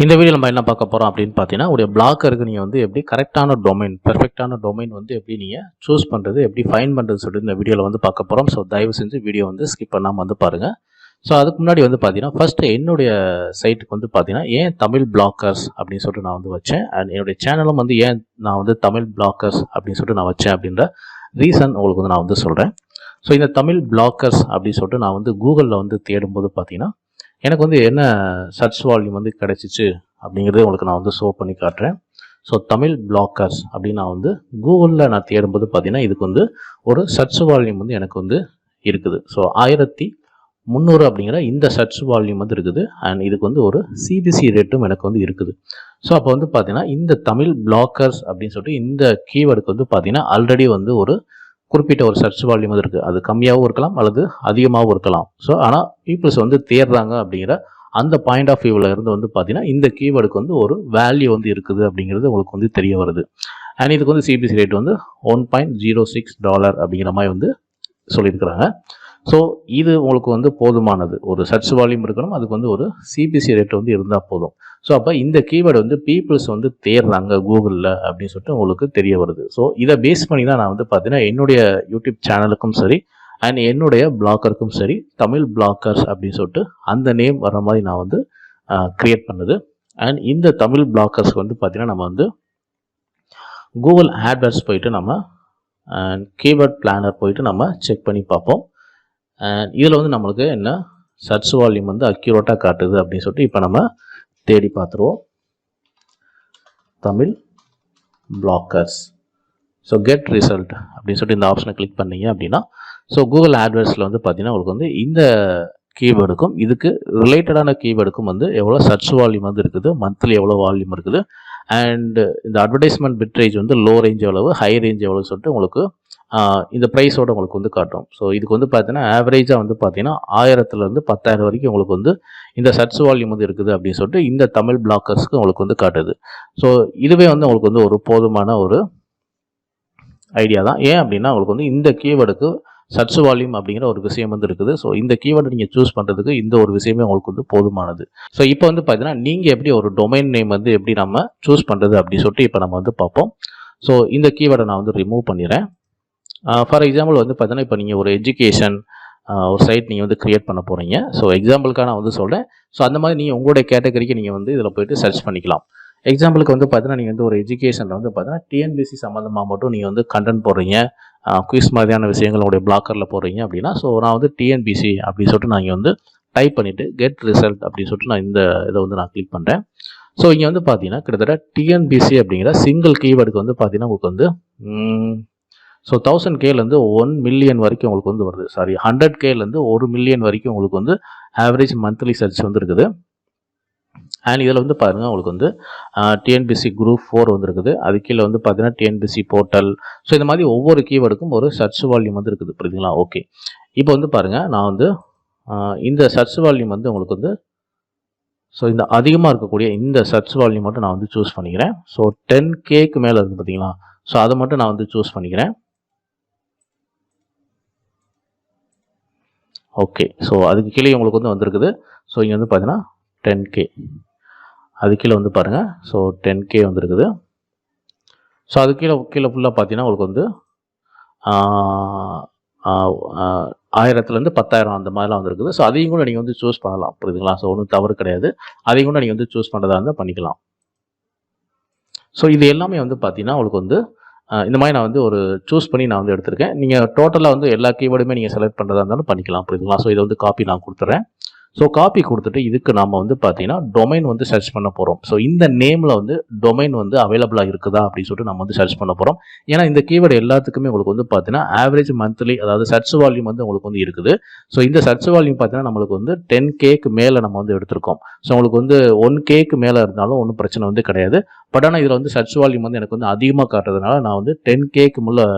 இந்த வீடியோ நம்ம என்ன பார்க்க போகிறோம் அப்படின்னு பார்த்தீங்கன்னா, உடைய பிளாக்கருக்கு நீங்கள் வந்து எப்படி கரெக்டான டொமைன், பெர்ஃபெக்டான டொமைன் வந்து எப்படி நீங்கள் சூஸ் பண்ணுறது, எப்படி ஃபைன் பண்ணுறது சொல்லிட்டு இந்த வீடியோவில் வந்து பார்க்க போகிறோம். ஸோ தயவு செஞ்சு வீடியோ வந்து ஸ்கிப் பண்ணாமல் வந்து பாருங்கள். ஸோ அதுக்கு முன்னாடி வந்து பார்த்தீங்கன்னா, ஃபஸ்ட்டு என்னுடைய சைட்டுக்கு வந்து பார்த்தீங்கன்னா, ஏன் தமிழ் பிளாக்கர்ஸ் அப்படின்னு சொல்லிட்டு நான் வந்து வச்சேன். அண்ட் என்னுடைய சேனலும் வந்து ஏன் நான் வந்து தமிழ் பிளாக்கர்ஸ் அப்படின்னு சொல்லிட்டு நான் வச்சேன் அப்படின்ற ரீசன் உங்களுக்கு வந்து நான் வந்து சொல்கிறேன். ஸோ இந்த தமிழ் பிளாக்கர்ஸ் அப்படின்னு சொல்லிட்டு நான் வந்து கூகுளில் வந்து தேடும்போது பார்த்தீங்கன்னா, எனக்கு வந்து என்ன சர்ச் வால்யூம் வந்து கிடச்சிச்சு அப்படிங்கிறத உங்களுக்கு நான் வந்து ஷோ பண்ணி காட்டுறேன். ஸோ தமிழ் பிளாக்கர்ஸ் அப்படின்னு நான் வந்து கூகுளில் நான் தேடும்போது பார்த்தீங்கன்னா, இதுக்கு வந்து ஒரு சர்ச் வால்யூம் வந்து எனக்கு வந்து இருக்குது. ஸோ 1300 அப்படிங்கிற இந்த சர்ச் வால்யூம் வந்து இருக்குது. அண்ட் இதுக்கு வந்து ஒரு சிபிசி ரேட்டும் எனக்கு வந்து இருக்குது. ஸோ அப்போ வந்து பார்த்தீங்கன்னா, இந்த தமிழ் பிளாக்கர்ஸ் அப்படின்னு சொல்லிட்டு இந்த கீவேர்டுக்கு வந்து பார்த்தீங்கன்னா ஆல்ரெடி வந்து ஒரு குறிப்பிட்ட ஒரு சர்ச் வால்யூம் வந்து இருக்குது. அது கம்மியாகவும் இருக்கலாம் அல்லது அதிகமாகவும் இருக்கலாம். ஸோ ஆனால் பீப்புள்ஸ் வந்து தேடுறாங்க அப்படிங்கிற அந்த பாயிண்ட் ஆஃப் வியூவில் இருந்து வந்து பார்த்தீங்கன்னா, இந்த கீவேர்டுக்கு வந்து ஒரு வேல்யூ வந்து இருக்குது அப்படிங்கிறது உங்களுக்கு வந்து தெரிய வருது. அண்ட் இதுக்கு வந்து சிபிசி ரேட் வந்து $1.06 அப்படிங்கிற மாதிரி வந்து சொல்லியிருக்கிறாங்க. ஸோ இது உங்களுக்கு வந்து போதுமானது. ஒரு சர்ச் வால்யூம் இருக்கணும், அதுக்கு வந்து ஒரு சிபிசி ரேட் வந்து இருந்தால் போதும். ஸோ அப்போ இந்த கீவேர்டு வந்து பீப்புள்ஸ் வந்து தேடுறாங்க கூகுளில் அப்படின்னு சொல்லிட்டு உங்களுக்கு தெரிய வருது. ஸோ இதை பேஸ் பண்ணி தான் நான் வந்து பார்த்தீங்கன்னா என்னுடைய யூடியூப் சேனலுக்கும் சரி அண்ட் என்னுடைய பிளாக்கருக்கும் சரி தமிழ் பிளாக்கர்ஸ் அப்படின்னு சொல்லிட்டு அந்த நேம் வர மாதிரி நான் வந்து க்ரியேட் பண்ணுது. அண்ட் இந்த தமிழ் பிளாக்கர்ஸ்க்கு வந்து பார்த்தீங்கன்னா நம்ம வந்து கூகுள் ஆட்வர்ட்ஸ் போயிட்டு நம்ம கீவேர்ட் பிளானர் போயிட்டு நம்ம செக் பண்ணி பார்ப்போம். இதில் வந்து நம்மளுக்கு என்ன சர்ச் வால்யூம் வந்து அக்யூரேட்டாக காட்டுது அப்படின்னு சொல்லிட்டு இப்போ நம்ம தேடி பார்த்துருவோம். Tamil blockers. So get result அப்படின்னு சொல்லிட்டு இந்த ஆப்ஷனை கிளிக் பண்ணீங்க அப்படின்னா, ஸோ கூகுள் ஆட்வர்ட்ஸில் வந்து பார்த்தீங்கன்னா உங்களுக்கு வந்து இந்த கீவேர்டுக்கும் இதுக்கு ரிலேட்டடான கீவேர்டுக்கும் வந்து எவ்வளோ சர்ச் வால்யூம் வந்து இருக்குது, மந்த்லி எவ்வளோ வால்யூம் இருக்குது, அண்ட் இந்த அட்வர்டைஸ்மெண்ட் பிட் ரேஞ்ச் வந்து லோ ரேஞ்ச் எவ்வளவு, ஹை ரேஞ்ச் எவ்வளோ சொல்லிட்டு உங்களுக்கு இந்த ப்ரைஸோடு உங்களுக்கு வந்து காட்டும். ஸோ இதுக்கு வந்து பார்த்தீங்கன்னா ஆவரேஜாக வந்து பார்த்தீங்கன்னா 1000லேருந்து 10,000 வரைக்கும் உங்களுக்கு வந்து இந்த சர்ச் வால்யூம் வந்து இருக்குது அப்படின்னு சொல்லிட்டு இந்த தமிழ் பிளாக்கர்ஸ்க்கு உங்களுக்கு வந்து காட்டுது. ஸோ இதுவே வந்து உங்களுக்கு வந்து ஒரு போதுமான ஒரு ஐடியா தான். ஏன் அப்படின்னா உங்களுக்கு வந்து இந்த கீவேர்டுக்கு சர்ச் வால்யூம் அப்படிங்கிற ஒரு விஷயம் வந்து இருக்குது. ஸோ இந்த கீவேர்டு நீங்கள் சூஸ் பண்ணுறதுக்கு இந்த ஒரு விஷயமே உங்களுக்கு வந்து போதுமானது. ஸோ இப்போ வந்து பார்த்தீங்கன்னா நீங்கள் எப்படி ஒரு டொமைன் நேம் வந்து எப்படி நம்ம சூஸ் பண்ணுறது அப்படின்னு சொல்லிட்டு இப்போ நம்ம வந்து பார்ப்போம். ஸோ இந்த கீவேர்டை நான் வந்து ரிமூவ் பண்ணிடுறேன். ஃபார் எக்ஸாம்பிள் வந்து பார்த்தீங்கன்னா இப்போ நீங்கள் ஒரு எஜுகேஷன் ஒரு சைட் நீங்கள் வந்து க்ரியேட் பண்ண போகிறீங்க. ஸோ எக்ஸாம்பிளுக்காக நான் வந்து சொல்கிறேன். ஸோ அந்த மாதிரி நீங்கள் உங்களுடைய கேட்டகரிக்கு நீங்கள் வந்து இதில் போய்ட்டு சர்ச் பண்ணிக்கலாம். எக்ஸாம்பிளுக்கு வந்து பார்த்தீங்கன்னா நீங்கள் வந்து ஒரு எஜுகேஷனில் வந்து பார்த்தீங்கன்னா டிஎன்பிசி சம்மந்தமாக மட்டும் நீங்கள் வந்து கண்டென்ட் போடுறீங்க, குவிஸ் மாதிரியான விஷயங்கள் உங்களுடைய பிளாக்கரில் போடுறீங்க அப்படின்னா, ஸோ நான் வந்து டிஎன்பிசி அப்படின்னு சொல்லிட்டு நான் இங்கே வந்து டைப் பண்ணிவிட்டு கெட் ரிசல்ட் அப்படின்னு சொல்லிட்டு நான் இந்த இதை வந்து நான் கிளிக் பண்ணுறேன். ஸோ இங்கே வந்து பார்த்தீங்கன்னா கிட்டத்தட்ட டிஎன்பிசி அப்படிங்கிற சிங்கிள் கீவேர்டுக்கு வந்து பார்த்தீங்கன்னா உங்களுக்கு வந்து ஸோ 1000Kலேருந்து 1 மில்லியன் வரைக்கும் உங்களுக்கு வந்து வருது. சாரி 100Kலேருந்து 1 மில்லியன் வரைக்கும் உங்களுக்கு வந்து ஆவரேஜ் மந்த்லி சர்ச் வந்து இருக்குது. அண்ட் இதில் வந்து பாருங்கள் உங்களுக்கு வந்து டிஎன்பிசி குரூப் 4 வந்துருக்குது. அது கீழே வந்து பார்த்தீங்கன்னா டிஎன்பிசி போர்ட்டல். ஸோ இந்த மாதிரி ஒவ்வொரு கீவேர்டுக்கும் ஒரு சர்ச் வால்யூம் வந்து இருக்குது. புரியுதுங்களா? ஓகே. இப்போ வந்து பாருங்கள் நான் வந்து இந்த சர்ச் வால்யூம் வந்து உங்களுக்கு வந்து ஸோ இந்த அதிகமாக இருக்கக்கூடிய இந்த சர்ச் வால்யூம் மட்டும் நான் வந்து சூஸ் பண்ணிக்கிறேன். ஸோ 10Kக்கு மேலே இருக்குது பார்த்தீங்களா? ஸோ அதை மட்டும் நான் வந்து சூஸ் பண்ணிக்கிறேன். ஓகே. ஸோ அதுக்கு கீழே உங்களுக்கு வந்து வந்திருக்குது. ஸோ இங்கே வந்து பார்த்தீங்கன்னா 10K. அது கீழே வந்து பாருங்கள். ஸோ 10K வந்துருக்குது. ஸோ அது கீழே ஃபுல்லாக பார்த்தீங்கன்னா உங்களுக்கு வந்து 1000லேருந்து 10,000 அந்த மாதிரிலாம் வந்துருக்குது. ஸோ அதையும் கூட நீங்கள் வந்து சூஸ் பண்ணலாம். புரியுதுங்களா? ஸோ ஒன்றும் தவறு கிடையாது. அதையும் கூட நீங்கள் வந்து சூஸ் பண்ணுறதா இருந்தால் பண்ணிக்கலாம். ஸோ இது எல்லாமே வந்து பார்த்தீங்கன்னா உங்களுக்கு வந்து இந்த மாதிரி நான் வந்து ஒரு சூஸ் பண்ணி நான் வந்து எடுத்திருக்கேன். நீங்கள் டோட்டலாக வந்து எல்லா கீவேர்டுமே நீங்கள் செலக்ட் பண்ணுறதா இருந்தாலும் பண்ணிக்கலாம். புரியுதுங்களா? ஸோ இதை வந்து காப்பி நான் கொடுத்துட்றேன். ஸோ காப்பி கொடுத்துட்டு இதுக்கு நாம் வந்து பார்த்தீங்கன்னா டொமைன் வந்து சர்ச் பண்ண போகிறோம். ஸோ இந்த நேமில் வந்து டொமைன் வந்து அவைலபிளாக இருக்குதா அப்படின்னு சொல்லிட்டு நம்ம வந்து சர்ச் பண்ண போகிறோம். ஏன்னா இந்த கீவேர்டு எல்லாத்துக்குமே உங்களுக்கு வந்து பார்த்தீங்கன்னா ஆவரேஜ் மந்த்லி அதாவது சர்ச் வால்யூம் வந்து உங்களுக்கு வந்து இருக்குது. ஸோ இந்த சர்ச் வால்யூம் பார்த்தீங்கன்னா நம்மளுக்கு வந்து 10Kக்கு மேலே நம்ம வந்து எடுத்திருக்கோம். ஸோ உங்களுக்கு வந்து 1Kக்கு மேலே இருந்தாலும் ஒன்றும் பிரச்சனை வந்து கிடையாது. பட் ஆனால் இதில் வந்து சர்ச் வால்யூம் வந்து எனக்கு வந்து அதிகமாக காட்டுறதுனால நான் வந்து 10Kக்கு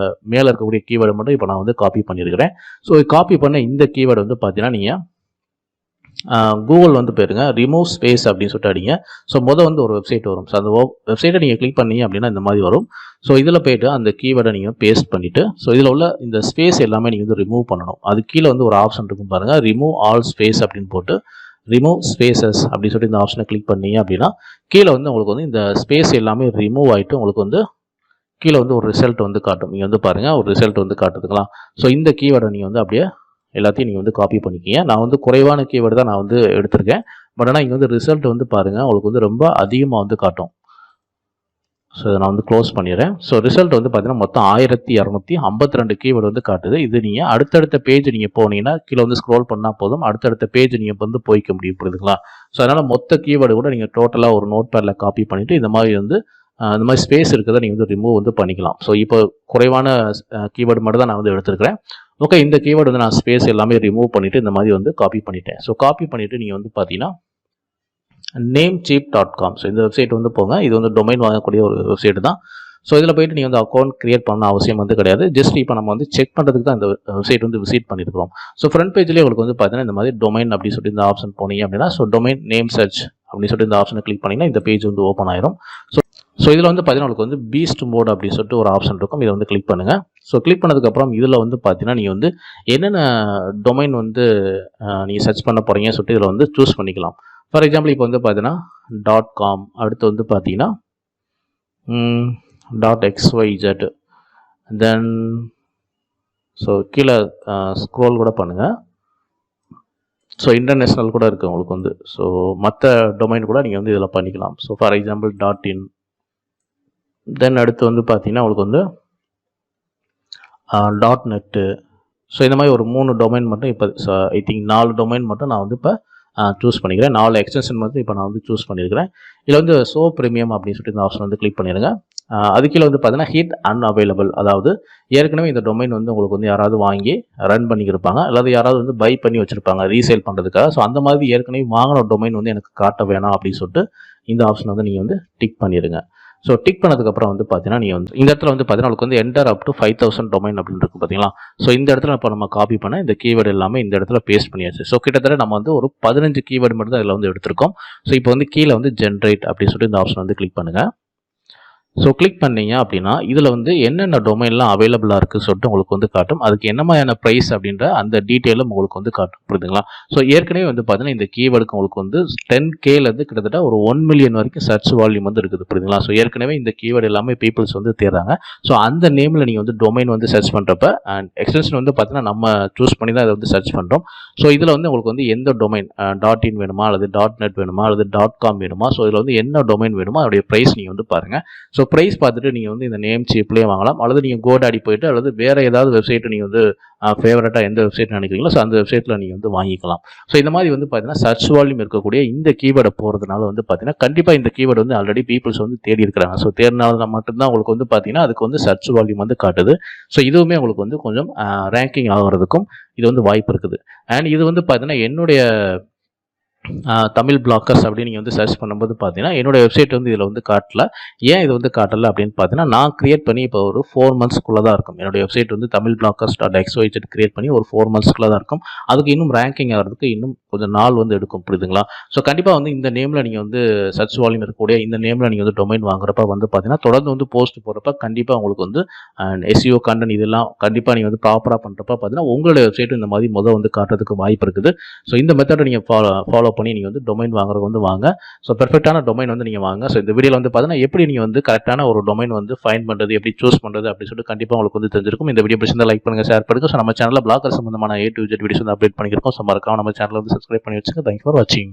மேலே இருக்கக்கூடிய கீவேர்டு மட்டும் இப்போ நான் வந்து காப்பி பண்ணியிருக்கிறேன். ஸோ காப்பி பண்ண இந்த கீவேர்டு வந்து பார்த்தீங்கன்னா நீங்கள் கூகுள் வந்து போயிருங்க, ரிமூவ் ஸ்பேஸ் அப்படின்னு சொல்லிட்டு அடிங்க. ஸோ வந்து ஒரு வெப்சைட் வரும். ஸோ அந்த வெப்சைட்டை நீங்கள் கிளிக் பண்ணீங்க அப்படின்னா இந்த மாதிரி வரும். ஸோ இதில் போய்ட்டு அந்த கீவேர்டை நீங்கள் பேஸ்ட் பண்ணிவிட்டு ஸோ இதில் உள்ள இந்த ஸ்பேஸ் எல்லாமே நீங்கள் வந்து ரிமூவ் பண்ணணும். அது கீழே வந்து ஒரு ஆப்ஷன் இருக்கும் பாருங்கள், ரிமூவ் ஆல் ஸ்பேஸ் அப்படின்னு போட்டு ரிமூவ் ஸ்பேசஸ் அப்படின்னு சொல்லிட்டு இந்த ஆப்ஷனை கிளிக் பண்ணீங்க அப்படின்னா கீழே வந்து உங்களுக்கு வந்து இந்த ஸ்பேஸ் எல்லாமே ரிமூவ் ஆகிட்டு உங்களுக்கு வந்து கீழே வந்து ஒரு ரிசல்ட் வந்து காட்டும். நீங்கள் வந்து பாருங்கள் ஒரு ரிசல்ட் வந்து காட்டுதுங்களா. ஸோ இந்த கீவேர்டை நீங்கள் வந்து அப்படியே எல்லாத்தையும் நீங்கள் வந்து காப்பி பண்ணிக்கிங்க. நான் வந்து குறைவான கீவேர்டு தான் நான் வந்து எடுத்திருக்கேன். பட் ஆனால் இங்கே வந்து ரிசல்ட் வந்து பாருங்கள் உங்களுக்கு வந்து ரொம்ப அதிகமாக வந்து காட்டும். ஸோ இதை நான் வந்து க்ளோஸ் பண்ணிடுறேன். ஸோ ரிசல்ட் வந்து பார்த்தீங்கன்னா மொத்தம் 1252 கீவேர்டு வந்து காட்டுது. இது நீங்கள் அடுத்தடுத்த பேஜ் நீங்கள் போனீங்கன்னா கீழே வந்து ஸ்க்ரோல் பண்ணால் போதும், அடுத்தடுத்த பேஜ் நீங்கள் வந்து போய்க்க முடியும், புரியுதுங்களா. ஸோ அதனால் மொத்த கீவேர்டு கூட நீங்கள் டோட்டலாக ஒரு நோட் பேடில் காப்பி பண்ணிவிட்டு இந்த மாதிரி வந்து இந்த மாதிரி ஸ்பேஸ் இருக்கிறத நீங்கள் வந்து ரிமூவ் வந்து பண்ணிக்கலாம். ஸோ இப்போ குறைவான கீவேர்டு மட்டும் தான் நான் வந்து எடுத்துருக்கிறேன். ஓகே, இந்த கீவேர்டு வந்து நான் ஸ்பேஸ் எல்லாமே ரிமூவ் பண்ணிவிட்டு இந்த மாதிரி வந்து காப்பி பண்ணிட்டேன். ஸோ காப்பி பண்ணிவிட்டு நீங்கள் வந்து பார்த்தீங்கன்னா namecheap.com. ஸோ இந்த வெப்சைட் வந்து போங்க. இது வந்து டொமைன் வாங்கக்கூடிய ஒரு வெப்சைட் தான். ஸோ இதில் போய்ட்டு நீங்கள் வந்து அக்கௌண்ட் கிரியேட் பண்ண அவசியம் வந்து கிடையாது. ஜஸ்ட் இப்போ நம்ம வந்து செக் பண்ணுறதுக்கு தான் இந்த வெப்சைட் வந்து விசிட் பண்ணியிருக்கிறோம். ஸோ ஃப்ரண்ட் பேஜ்லேயே உங்களுக்கு வந்து பார்த்தீங்கன்னா இந்த மாதிரி டொமைன் அப்படின்னு சொல்லிட்டு இந்த ஆப்ஷன் போனீங்க அப்படின்னா ஸோ டொமைன் நேம் சர்ச் அப்படின்னு சொல்லிட்டு இந்த ஆப்ஷனை கிளிக் பண்ணிங்கன்னா இந்த பேஜ் வந்து ஓப்பன் ஆயிரும். ஸோ இதில் வந்து பார்த்தீங்கன்னா உங்களுக்கு வந்து பீஸ்ட் மோட் அப்படின்னு சொல்லிட்டு ஒரு ஆப்ஷன் இருக்கும். இதை வந்து கிளிக் பண்ணுங்கள். ஸோ கிளிக் பண்ணதுக்கப்புறம் இதில் வந்து பார்த்தீங்கன்னா நீங்கள் வந்து என்னென்ன டொமைன் வந்து நீங்கள் சர்ச் பண்ண போகிறீங்கன்னு சொல்லிட்டு இதில் வந்து சூஸ் பண்ணிக்கலாம். ஃபார் எக்ஸாம்பிள் இப்போ வந்து பார்த்தீங்கன்னா .com, அடுத்து வந்து பார்த்தீங்கன்னா .xyz, தென் ஸோ கீழே ஸ்க்ரோல் கூட பண்ணுங்கள். ஸோ இன்டர்நேஷ்னல் கூட இருக்குது உங்களுக்கு வந்து. ஸோ மற்ற டொமைன் கூட நீங்கள் வந்து இதில் பண்ணிக்கலாம். ஸோ ஃபார் எக்ஸாம்பிள் .in, தென் அடுத்து வந்து பார்த்தீங்கன்னா உங்களுக்கு வந்து .net. ஸோ இந்த மாதிரி ஒரு 3 டொமைன் மட்டும் இப்போ ஐ திங்க் 4 டொமைன் மட்டும் நான் வந்து இப்போ சூஸ் பண்ணிக்கிறேன். 4 எக்ஸ்டென்ஷன் மட்டும் இப்போ நான் வந்து சூஸ் பண்ணியிருக்கிறேன். இதில் வந்து ஸோ ப்ரீமியம் அப்படின்னு சொல்லிட்டு இந்த ஆப்ஷன் வந்து கிளிக் பண்ணிடுங்க. அது கீழே வந்து பார்த்தீங்கன்னா ஹிட் அன்அவைலபிள், அதாவது ஏற்கனவே இந்த டொமைன் வந்து உங்களுக்கு வந்து யாராவது வாங்கி ரன் பண்ணியிருப்பாங்க, அல்லது யாராவது வந்து பை பண்ணி வச்சுருப்பாங்க ரீசேல் பண்ணுறதுக்காக. ஸோ அந்த மாதிரி ஏற்கனவே வாங்கின டொமைன் வந்து எனக்கு காட்ட வேணாம் அப்படின்னு சொல்லிட்டு இந்த ஆப்ஷன் வந்து நீங்கள் வந்து டிக் பண்ணிடுங்க. ஸோ டிக் பண்ணதுக்கப்புறம் வந்து பார்த்தீங்கன்னா நீங்கள் வந்து இந்த இடத்துல வந்து பார்த்தீங்கன்னா உங்களுக்கு வந்து என்டர் அப் டு 5000 டொமைன் அப்படின்னு இருக்குது பார்த்தீங்களா. ஸோ இந்த இடத்துல இப்போ நம்ம காப்பி பண்ண இந்த கீவேர்டு எல்லாமே இந்த இடத்துல பேஸ்ட் பண்ணியாச்சு. ஸோ கிட்டத்தட்ட நம்ம வந்து ஒரு 15 கீவேர்டு மட்டும் தான் இதில் வந்து எடுத்திருக்கோம். ஸோ இப்போ வந்து கீழே வந்து ஜென்ரேட் அப்படின்னு சொல்லிட்டு இந்த ஆப்ஷன் வந்து கிளிக் பண்ணுங்கள். ஸோ கிளிக் பண்ணீங்க அப்படின்னா இதில் வந்து என்னென்ன டொமைன்லாம் அவைலபிளாக இருக்குது சொல்லிட்டு உங்களுக்கு வந்து காட்டும். அதுக்கு என்ன மாதிரியான ப்ரைஸ் அப்படின்ற அந்த டீட்டெயிலும் உங்களுக்கு வந்து காட்டும், புரியுதுங்களா. ஸோ ஏற்கனவே வந்து பார்த்தீங்கன்னா இந்த கீவேர்டுக்கு உங்களுக்கு வந்து 10Kலேருந்து கிட்டத்தட்ட ஒரு 1 மில்லியன் வரைக்கும் சர்ச் வால்யூம் வந்து இருக்குது, புரியுதுங்களா. ஸோ ஏற்கனவே இந்த கீவேர்டு எல்லாமே பீப்புள்ஸ் வந்து தேடுறாங்க. ஸோ அந்த நேமில் நீங்கள் வந்து டொமைன் வந்து சர்ச் பண்ணுறப்ப அண்ட் எக்ஸ்டென்ஷன் வந்து பார்த்தீங்கன்னா நம்ம சூஸ் பண்ணி தான் இதை வந்து சர்ச் பண்ணுறோம். ஸோ இதில் வந்து உங்களுக்கு வந்து எந்த டொமைன் .in வேணுமா, அல்லது .net வேணுமா, அல்லது .com வேணுமா, ஸோ இதில் வந்து என்ன டொமைன் வேணுமோ அதோடைய ப்ரைஸ் நீங்கள் வந்து பாருங்கள். ஸோ ப்ரைஸ் பார்த்துட்டு நீங்கள் வந்து இந்த நேம் சீப்லேயே வாங்கலாம், அல்லது நீங்கள் GoDaddy போய்ட்டு அல்லது வேறு ஏதாவது வெப்சைட்டு நீங்கள் வந்து ஃபேவரட்டாக எந்த வெப்சைட் நினைக்கிறீங்களோ ஸோ அந்த வெப்சைட்டில் நீங்கள் வந்து வாங்கிக்கலாம். ஸோ இந்த மாதிரி வந்து பார்த்தீங்கன்னா சர்ச் வால்யூம் இருக்கக்கூடிய இந்த கீவேர்டை போகிறதுனால வந்து பார்த்தீங்கன்னா கண்டிப்பாக இந்த கீவேர்டு வந்து ஆல்ரெடி பீப்புள்ஸ் வந்து தேடி இருக்கிறாங்க. ஸோ தேடினால மட்டும்தான் உங்களுக்கு வந்து பார்த்தீங்கன்னா அதுக்கு வந்து சர்ச் வால்யூம் வந்து காட்டுது. ஸோ இதுவுமே உங்களுக்கு வந்து கொஞ்சம் ரேங்கிங் ஆகிறதுக்கும் இது வந்து வாய்ப்பு இருக்குது. அண்ட் இது வந்து பார்த்தீங்கன்னா என்னுடைய தமிழ் பிளாக்கர்ஸ் அப்படின்னு நீங்கள் வந்து சர்ச் பண்ணும்போது பார்த்தீங்கன்னா என்னோடய வெப்சைட் வந்து இதில் வந்து காட்டல. ஏன் இது வந்து காட்டலை அப்படின்னு பார்த்தீங்கன்னா நான் கிரியேட் பண்ணி இப்போ ஒரு 4 மந்த்ஸ்க்குள்ளே தான் இருக்கும். என்னுடைய வெப்சைட் வந்து தமிழ் பிளாக்கர்ஸ்.xyz கிரியேட் பண்ணி ஒரு 4 மந்த்ஸ்க்குள்ளே தான் இருக்கும். அதுக்கு இன்னும் ரேங்கிங் ஆகிறதுக்கு இன்னும் கொஞ்சம் நாள் வந்து எடுக்கும், புரியுதுங்களா. ஸோ கண்டிப்பாக வந்து இந்த நேமில் நீங்கள் வந்து சர்ச் வால்யூம் இருக்கக்கூடிய இந்த நேமில் நீங்கள் வந்து டொமைன் வாங்குறப்ப வந்து பார்த்தீங்கன்னா தொடர்ந்து வந்து போஸ்ட் போடுறப்ப கண்டிப்பாக உங்களுக்கு வந்து SEO கண்டென்ட் இதெல்லாம் கண்டிப்பாக நீங்கள் வந்து ப்ராப்பராக பண்ணுறப்ப பார்த்தீங்கன்னா உங்களுடைய வெப்சைட்டு இந்த மாதிரி வந்து காட்டுறதுக்கு வாய்ப்பு இருக்குது. ஸோ இந்த மெத்தடை நீங்கள் ஃபாலோ பண்ணி நீங்கள் வந்து டொமைன் வாங்குறது வந்து வாங்க. ஸோ பெர்ஃபெக்டான டொமைன் வந்து நீங்கள் வாங்க. ஸோ இந்த வீடியோவில் வந்து பார்த்தீங்கன்னா எப்படி நீங்கள் வந்து கரெக்டான ஒரு டொமைன் வந்து ஃபைண்ட் பண்ணுறது, எப்படி சூஸ் பண்ணுறது அப்படின்னு சொல்லிட்டு கண்டிப்பாக உங்களுக்கு வந்து தெரிஞ்சிருக்கும். இந்த வீடியோ பிடிச்சிருந்தா லைக் பண்ணுங்கள், ஷேர் பண்ணுங்கள். ஸோ நம்ம சேனலில் பிளாக்கர் சம்பந்தமான A to Z வீடியோஸ் வந்து அப்டேட் பண்ணியிருக்கோம். ஸோ மறக்காம நம்ம சேனலை வந்து சப்ஸ்கிரைப் பண்ணி வச்சுங்க. தேங்க்யூ ஃபார் வாட்சிங்.